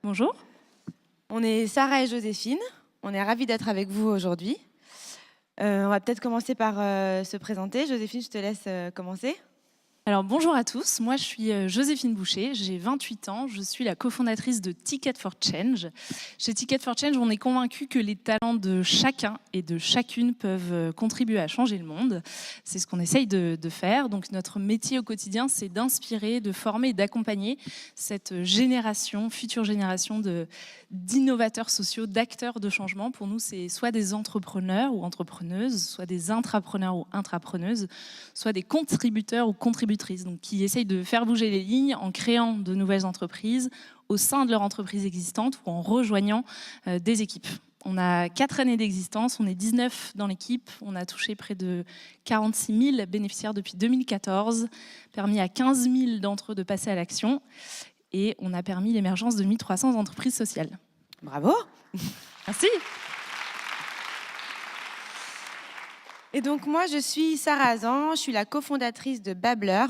Bonjour. On est Sarah et Joséphine. On est ravis d'être avec vous aujourd'hui. On va peut-être commencer par se présenter. Joséphine, je te laisse commencer. Alors bonjour à tous, moi je suis Joséphine Boucher, j'ai 28 ans, je suis la cofondatrice de Ticket for Change. Chez Ticket for Change, on est convaincu que les talents de chacun et de chacune peuvent contribuer à changer le monde. C'est ce qu'on essaye de faire. Donc notre métier au quotidien, c'est d'inspirer, de former et d'accompagner cette génération, future génération d'innovateurs sociaux, d'acteurs de changement. Pour nous, c'est soit des entrepreneurs ou entrepreneuses, soit des intrapreneurs ou intrapreneuses, soit des contributeurs ou contributeurs, donc qui essayent de faire bouger les lignes en créant de nouvelles entreprises au sein de leur entreprise existante ou en rejoignant des équipes. On a 4 années d'existence, on est 19 dans l'équipe, on a touché près de 46 000 bénéficiaires depuis 2014, permis à 15 000 d'entre eux de passer à l'action et on a permis l'émergence de 1300 entreprises sociales. Bravo. Merci. Et donc moi, je suis Sarah Hazan, je suis la cofondatrice de Babbler,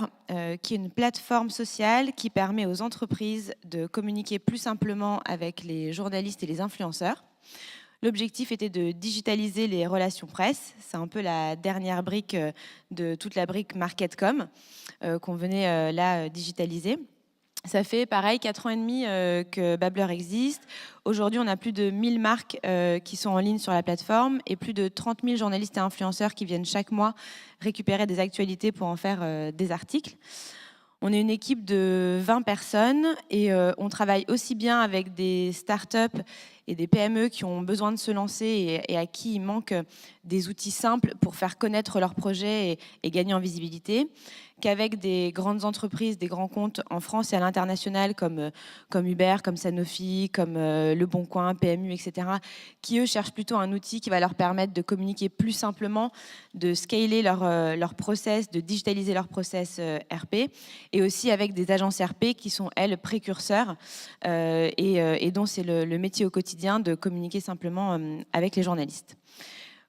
qui est une plateforme sociale qui permet aux entreprises de communiquer plus simplement avec les journalistes et les influenceurs. L'objectif était de digitaliser les relations presse. C'est un peu la dernière brique de toute la brique MarketCom qu'on venait là digitaliser. Ça fait pareil 4 ans et demi que Babbler existe. Aujourd'hui, on a plus de 1000 marques qui sont en ligne sur la plateforme et plus de 30 000 journalistes et influenceurs qui viennent chaque mois récupérer des actualités pour en faire des articles. On est une équipe de 20 personnes et on travaille aussi bien avec des startups et des PME qui ont besoin de se lancer et à qui il manque des outils simples pour faire connaître leurs projets et gagner en visibilité, qu'avec des grandes entreprises, des grands comptes en France et à l'international comme Uber, comme Sanofi, comme Le Bon Coin, PMU, etc., qui eux cherchent plutôt un outil qui va leur permettre de communiquer plus simplement, de scaler leur process, de digitaliser leur process RP, et aussi avec des agences RP qui sont, elles, précurseurs et dont c'est le métier au quotidien de communiquer simplement avec les journalistes.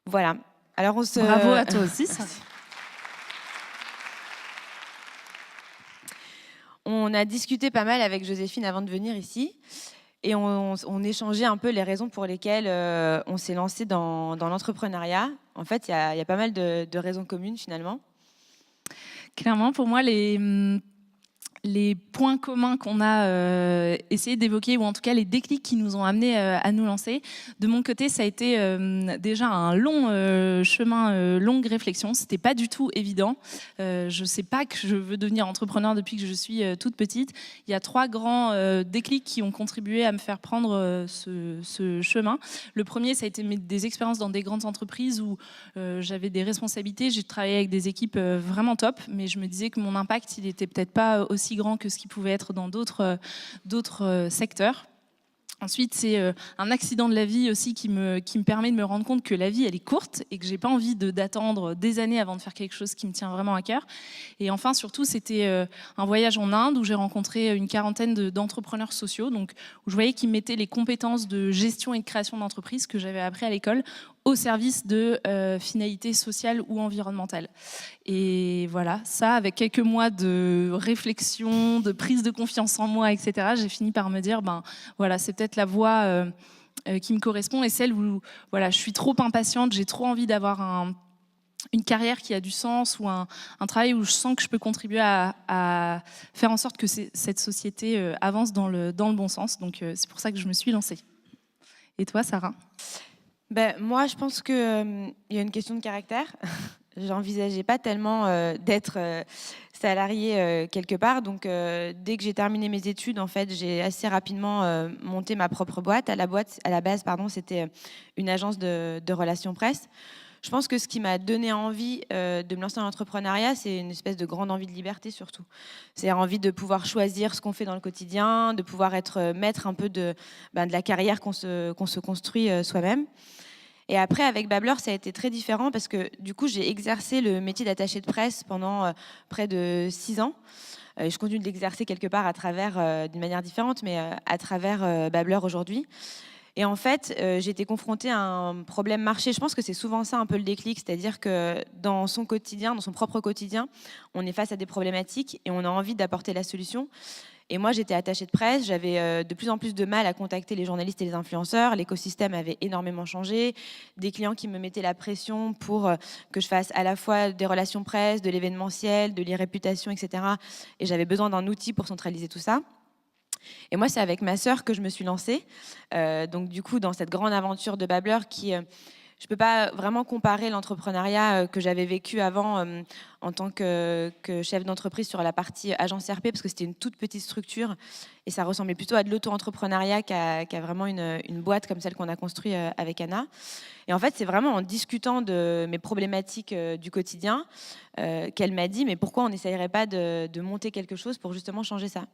Voilà. Alors Bravo à toi aussi, ça. On a discuté pas mal avec Joséphine avant de venir ici et on échangeait un peu les raisons pour lesquelles on s'est lancé dans l'entrepreneuriat. En fait, il y a pas mal de raisons communes finalement. Clairement, pour moi, les points communs qu'on a essayé d'évoquer, ou en tout cas les déclics qui nous ont amenés à nous lancer, de mon côté, ça a été déjà un long chemin, longue réflexion. C'était pas du tout évident. Je sais pas que je veux devenir entrepreneur depuis que je suis toute petite. Il y a 3 grands déclics qui ont contribué à me faire prendre ce chemin. Le premier, ça a été des expériences dans des grandes entreprises où j'avais des responsabilités. J'ai travaillé avec des équipes vraiment top, mais je me disais que mon impact, il était peut-être pas aussi grand que ce qui pouvait être dans d'autres secteurs. Ensuite, c'est un accident de la vie aussi qui me permet de me rendre compte que la vie, elle est courte et que j'ai pas envie d'attendre des années avant de faire quelque chose qui me tient vraiment à cœur. Et enfin, surtout, c'était un voyage en Inde où j'ai rencontré une quarantaine d'entrepreneurs sociaux, donc où je voyais qu'ils mettaient les compétences de gestion et de création d'entreprise que j'avais appris à l'école au service de finalités sociales ou environnementales. Et voilà, ça, avec quelques mois de réflexion, de prise de confiance en moi, etc., j'ai fini par me dire, voilà, c'est peut-être la voie qui me correspond et celle où voilà, je suis trop impatiente, j'ai trop envie d'avoir une carrière qui a du sens ou un travail où je sens que je peux contribuer à faire en sorte que cette société avance dans le bon sens. Donc c'est pour ça que je me suis lancée. Et toi, Sarah ? Moi, je pense qu'il y a une question de caractère. J'envisageais pas tellement d'être salariée quelque part. Donc, dès que j'ai terminé mes études, en fait, j'ai assez rapidement monté ma propre boîte. À la base, c'était une agence de relations presse. Je pense que ce qui m'a donné envie de me lancer dans l'entrepreneuriat, c'est une espèce de grande envie de liberté surtout. C'est envie de pouvoir choisir ce qu'on fait dans le quotidien, de pouvoir être maître un peu de la carrière qu'on se construit soi-même. Et après, avec Babbler, ça a été très différent parce que du coup, j'ai exercé le métier d'attaché de presse pendant près de 6 ans. Je continue de l'exercer quelque part à travers, d'une manière différente, mais à travers Babbler aujourd'hui. Et en fait, j'ai été confrontée à un problème marché. Je pense que c'est souvent ça un peu le déclic, c'est-à-dire que dans son quotidien, dans son propre quotidien, on est face à des problématiques et on a envie d'apporter la solution. Et moi, j'étais attachée de presse, j'avais de plus en plus de mal à contacter les journalistes et les influenceurs. L'écosystème avait énormément changé. Des clients qui me mettaient la pression pour que je fasse à la fois des relations presse, de l'événementiel, de l'irréputation, etc. Et j'avais besoin d'un outil pour centraliser tout ça. Et moi, c'est avec ma sœur que je me suis lancée. Donc, du coup, dans cette grande aventure de Babbler qui... je ne peux pas vraiment comparer l'entrepreneuriat que j'avais vécu avant en tant que chef d'entreprise sur la partie agence RP, parce que c'était une toute petite structure et ça ressemblait plutôt à de l'auto-entrepreneuriat qu'à vraiment une boîte comme celle qu'on a construite avec Anna. Et en fait, c'est vraiment en discutant de mes problématiques du quotidien qu'elle m'a dit, mais pourquoi on n'essayerait pas de monter quelque chose pour justement changer ça ?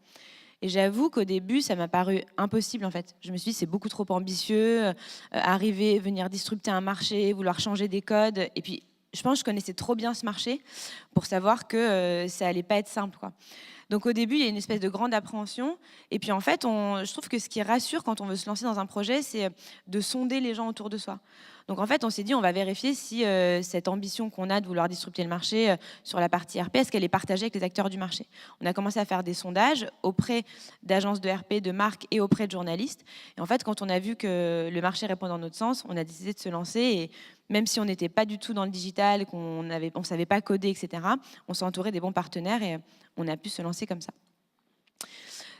Et j'avoue qu'au début, ça m'a paru impossible en fait. Je me suis dit, c'est beaucoup trop ambitieux, arriver, venir disrupter un marché, vouloir changer des codes. Et puis, je pense que je connaissais trop bien ce marché pour savoir que ça allait pas être simple, quoi. Donc au début, il y a une espèce de grande appréhension. Et puis en fait, je trouve que ce qui rassure quand on veut se lancer dans un projet, c'est de sonder les gens autour de soi. Donc en fait, on s'est dit, on va vérifier si cette ambition qu'on a de vouloir disrupter le marché sur la partie RP, est-ce qu'elle est partagée avec les acteurs du marché. On a commencé à faire des sondages auprès d'agences de RP, de marques et auprès de journalistes. Et en fait, quand on a vu que le marché répondait dans notre sens, on a décidé de se lancer. Et même si on n'était pas du tout dans le digital, qu'on ne savait pas coder, etc., on s'est entouré des bons partenaires et on a pu se lancer comme ça.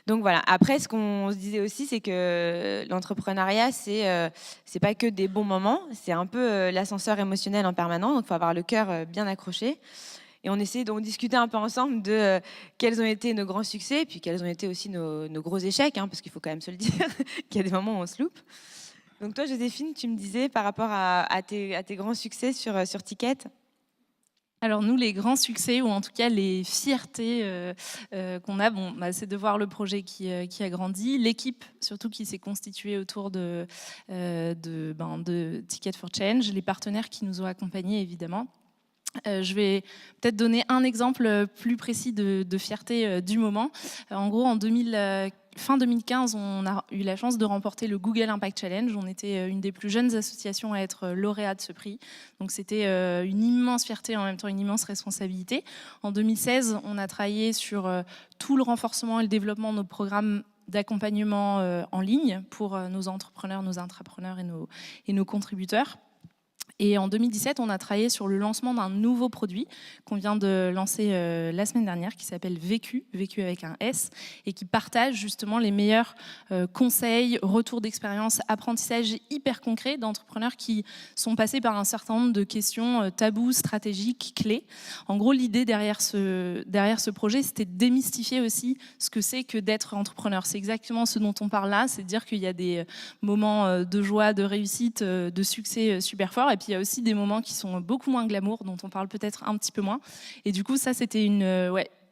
Donc voilà. Après, ce qu'on se disait aussi, c'est que l'entrepreneuriat, c'est pas que des bons moments, c'est un peu l'ascenseur émotionnel en permanence. Donc, il faut avoir le cœur bien accroché. Et on essayait donc de discuter un peu ensemble de quels ont été nos grands succès, et puis quels ont été aussi nos gros échecs, parce qu'il faut quand même se le dire, qu'il y a des moments où on se loupe. Donc toi, Joséphine, tu me disais par rapport à tes grands succès sur Ticket. Alors nous, les grands succès, ou en tout cas les fiertés qu'on a, c'est de voir le projet qui a grandi, l'équipe surtout qui s'est constituée autour de Ticket for Change, les partenaires qui nous ont accompagnés évidemment. Je vais peut-être donner un exemple plus précis de fierté du moment. En gros, fin 2015, on a eu la chance de remporter le Google Impact Challenge. On était une des plus jeunes associations à être lauréat de ce prix. Donc c'était une immense fierté, en même temps une immense responsabilité. En 2016, on a travaillé sur tout le renforcement et le développement de nos programmes d'accompagnement en ligne pour nos entrepreneurs, nos intrapreneurs et nos contributeurs. Et en 2017, on a travaillé sur le lancement d'un nouveau produit qu'on vient de lancer la semaine dernière, qui s'appelle Vécu avec un S, et qui partage justement les meilleurs conseils, retours d'expérience, apprentissages hyper concrets d'entrepreneurs qui sont passés par un certain nombre de questions tabous, stratégiques, clés. En gros, l'idée derrière ce projet, c'était de démystifier aussi ce que c'est que d'être entrepreneur. C'est exactement ce dont on parle là, c'est de dire qu'il y a des moments de joie, de réussite, de succès super forts, et puis il y a aussi des moments qui sont beaucoup moins glamour, dont on parle peut-être un petit peu moins. Et du coup, ça, c'était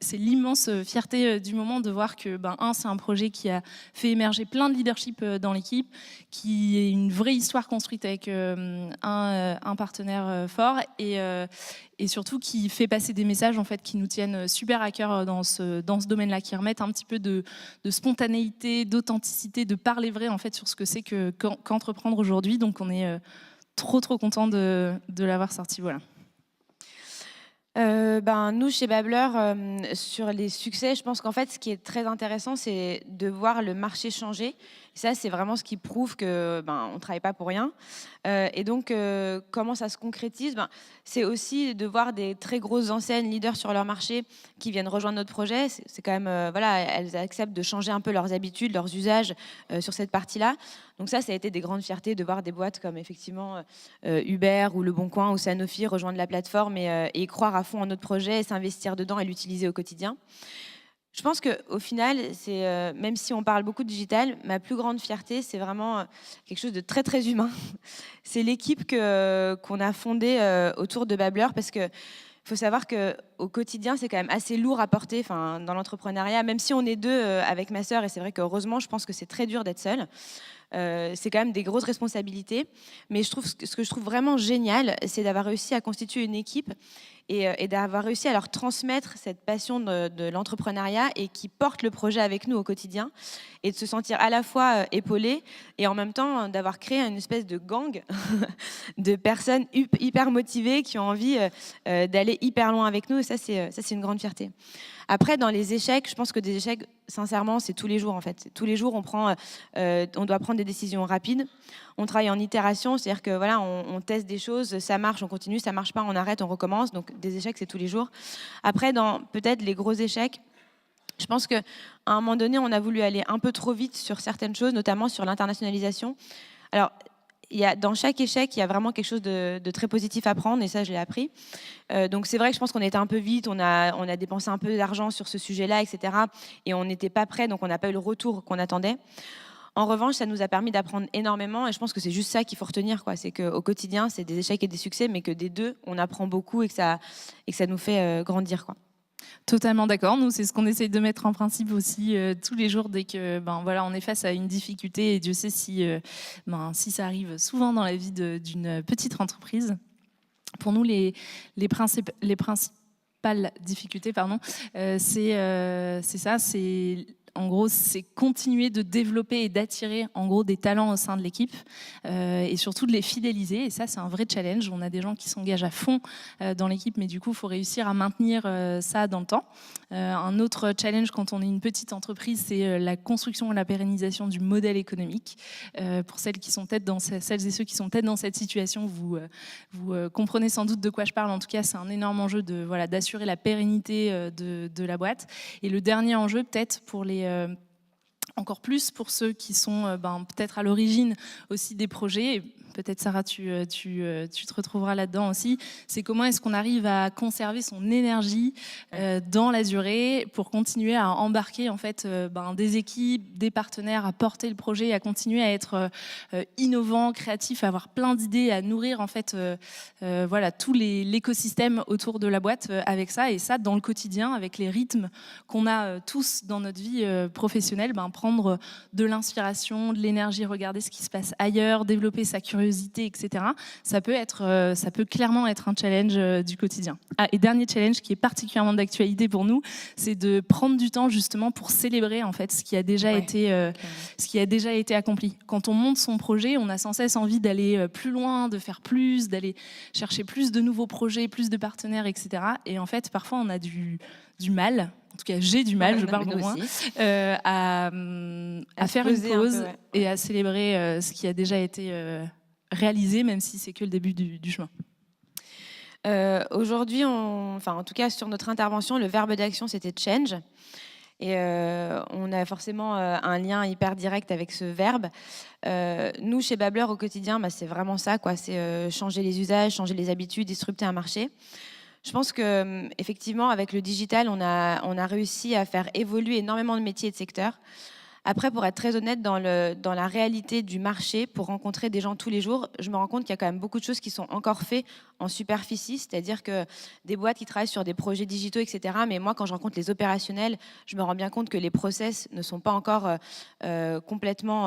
c'est l'immense fierté du moment de voir que, c'est un projet qui a fait émerger plein de leadership dans l'équipe, qui est une vraie histoire construite avec un partenaire fort et surtout qui fait passer des messages en fait, qui nous tiennent super à cœur dans ce domaine-là, qui remettent un petit peu de spontanéité, d'authenticité, de parler vrai en fait, sur ce que c'est qu'entreprendre aujourd'hui. Donc, on est trop content de l'avoir sorti, voilà. Nous, chez Babbler, sur les succès, je pense qu'en fait, ce qui est très intéressant, c'est de voir le marché changer. Et ça, c'est vraiment ce qui prouve que on ne travaille pas pour rien. Et donc, comment ça se concrétise ? C'est aussi de voir des très grosses enseignes leaders sur leur marché qui viennent rejoindre notre projet. C'est quand même, elles acceptent de changer un peu leurs habitudes, leurs usages sur cette partie-là. Donc ça a été des grandes fiertés de voir des boîtes comme effectivement Uber ou Le Bon Coin ou Sanofi rejoindre la plateforme et y croire à fond en notre projet et s'investir dedans et l'utiliser au quotidien. Je pense qu'au final, même si on parle beaucoup de digital, ma plus grande fierté, c'est vraiment quelque chose de très humain. C'est l'équipe qu'on a fondée autour de Babbler, parce que il faut savoir qu'au quotidien, c'est quand même assez lourd à porter dans l'entrepreneuriat, même si on est deux avec ma sœur, et c'est vrai qu'heureusement, je pense que c'est très dur d'être seule. C'est quand même des grosses responsabilités. Mais ce que je trouve vraiment génial, c'est d'avoir réussi à constituer une équipe et d'avoir réussi à leur transmettre cette passion de l'entrepreneuriat et qui porte le projet avec nous au quotidien, et de se sentir à la fois épaulé et en même temps d'avoir créé une espèce de gang de personnes hyper motivées qui ont envie d'aller hyper loin avec nous, et ça c'est une grande fierté. Après, dans les échecs, je pense que des échecs, sincèrement, c'est tous les jours en fait. Tous les jours, on doit prendre des décisions rapides. On travaille en itération, c'est-à-dire que voilà, on teste des choses, ça marche, on continue, ça marche pas, on arrête, on recommence. Donc des échecs, c'est tous les jours. Après, dans peut-être les gros échecs, je pense qu'à un moment donné, on a voulu aller un peu trop vite sur certaines choses, notamment sur l'internationalisation. Alors, dans chaque échec, il y a vraiment quelque chose de très positif à prendre, et ça, je l'ai appris. Donc, c'est vrai que je pense qu'on était un peu vite, on a dépensé un peu d'argent sur ce sujet-là, etc. Et on n'était pas prêt, donc on n'a pas eu le retour qu'on attendait. En revanche, ça nous a permis d'apprendre énormément, et je pense que c'est juste ça qu'il faut retenir, quoi. C'est qu'au quotidien, c'est des échecs et des succès, mais que des deux, on apprend beaucoup et que ça nous fait grandir, quoi. Totalement d'accord. Nous, c'est ce qu'on essaye de mettre en principe aussi tous les jours dès que on est face à une difficulté. Et Dieu sait si ça arrive souvent dans la vie d'une petite entreprise. Pour nous, les principales difficultés, c'est ça. En gros, c'est continuer de développer et d'attirer en gros des talents au sein de l'équipe et surtout de les fidéliser. Et ça, c'est un vrai challenge. On a des gens qui s'engagent à fond dans l'équipe, mais du coup, il faut réussir à maintenir ça dans le temps. Un autre challenge quand on est une petite entreprise, c'est la construction et la pérennisation du modèle économique. Pour celles et ceux qui sont peut-être dans cette situation, vous comprenez sans doute de quoi je parle. En tout cas, c'est un énorme enjeu d'assurer la pérennité de la boîte. Et le dernier enjeu, peut-être encore plus pour ceux qui sont peut-être à l'origine aussi des projets. Peut-être Sarah, tu te retrouveras là-dedans aussi. C'est comment est-ce qu'on arrive à conserver son énergie dans la durée pour continuer à embarquer en fait des équipes, des partenaires, à porter le projet, à continuer à être innovant, créatif, à avoir plein d'idées, à nourrir en fait tout l'écosystème autour de la boîte avec ça, et ça dans le quotidien avec les rythmes qu'on a tous dans notre vie professionnelle, prendre de l'inspiration, de l'énergie, regarder ce qui se passe ailleurs, développer sa curiosité, etc. Ça peut clairement être un challenge du quotidien. Et dernier challenge qui est particulièrement d'actualité pour nous, c'est de prendre du temps justement pour célébrer en fait ce qui a déjà été accompli. Quand on monte son projet, on a sans cesse envie d'aller plus loin, de faire plus, d'aller chercher plus de nouveaux projets, plus de partenaires, etc. Et en fait, parfois, on a du mal. En tout cas, j'ai du mal, je parle pour moi, à faire une pause et à célébrer ce qui a déjà été réalisé, même si c'est que le début du chemin. Aujourd'hui, en tout cas sur notre intervention, le verbe d'action, c'était change. Et on a forcément un lien hyper direct avec ce verbe. Nous, chez Babbler, au quotidien, c'est vraiment ça, quoi. C'est changer les usages, changer les habitudes, disrupter un marché. Je pense qu'effectivement, avec le digital, on a réussi à faire évoluer énormément de métiers et de secteurs. Après, pour être très honnête, dans la réalité du marché, pour rencontrer des gens tous les jours, je me rends compte qu'il y a quand même beaucoup de choses qui sont encore faites en superficie, c'est-à-dire que des boîtes qui travaillent sur des projets digitaux, etc. Mais moi, quand je rencontre les opérationnels, je me rends bien compte que les process ne sont pas encore complètement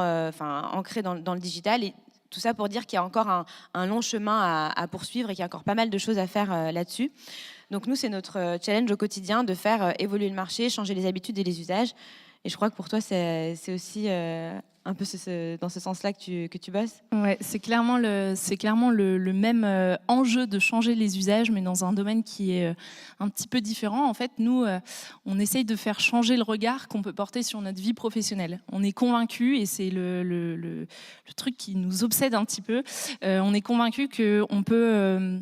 ancrés dans le digital. Et tout ça pour dire qu'il y a encore un long chemin à poursuivre et qu'il y a encore pas mal de choses à faire là-dessus. Donc nous, c'est notre challenge au quotidien de faire évoluer le marché, changer les habitudes et les usages. Et je crois que pour toi, c'est aussi un peu dans ce sens-là que tu bosses. Ouais, c'est clairement le même enjeu de changer les usages, mais dans un domaine qui est un petit peu différent. En fait, nous, on essaye de faire changer le regard qu'on peut porter sur notre vie professionnelle. On est convaincus, et c'est le truc qui nous obsède un petit peu, on est convaincus qu'on peut...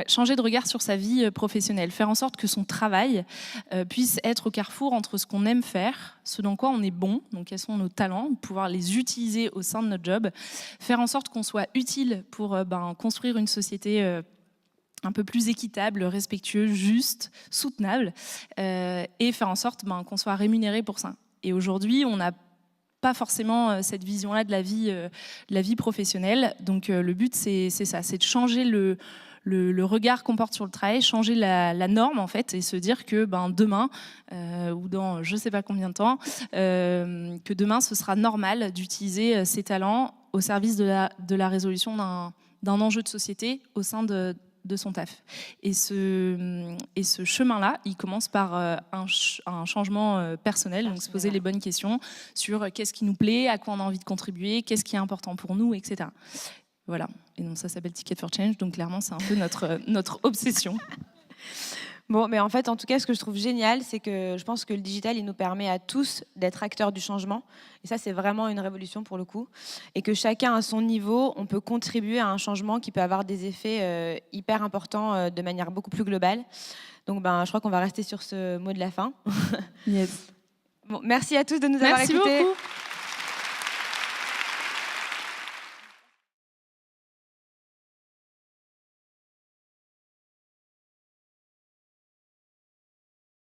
changer de regard sur sa vie professionnelle, faire en sorte que son travail puisse être au carrefour entre ce qu'on aime faire, ce dans quoi on est bon, donc quels sont nos talents, pouvoir les utiliser au sein de notre job, faire en sorte qu'on soit utile pour construire une société un peu plus équitable, respectueuse, juste, soutenable, et faire en sorte qu'on soit rémunéré pour ça. Et aujourd'hui, on n'a pas forcément cette vision-là de la vie professionnelle. Donc le but, c'est ça, c'est de changer le regard qu'on porte sur le travail, changer la norme en fait, et se dire que demain ou dans je ne sais pas combien de temps, que demain ce sera normal d'utiliser ses talents au service de la résolution d'un enjeu de société au sein de son taf. Et ce chemin-là, il commence par un changement personnel, donc se poser les bonnes questions sur qu'est-ce qui nous plaît, à quoi on a envie de contribuer, qu'est-ce qui est important pour nous, etc. Voilà. Et donc ça s'appelle Ticket for Change, donc clairement c'est un peu notre obsession. Bon, mais en fait, en tout cas, ce que je trouve génial, c'est que je pense que le digital, il nous permet à tous d'être acteurs du changement. Et ça, c'est vraiment une révolution pour le coup. Et que chacun, à son niveau, on peut contribuer à un changement qui peut avoir des effets hyper importants de manière beaucoup plus globale. Donc, je crois qu'on va rester sur ce mot de la fin. Yes. Bon, merci à tous de nous avoir écoutés. Merci beaucoup.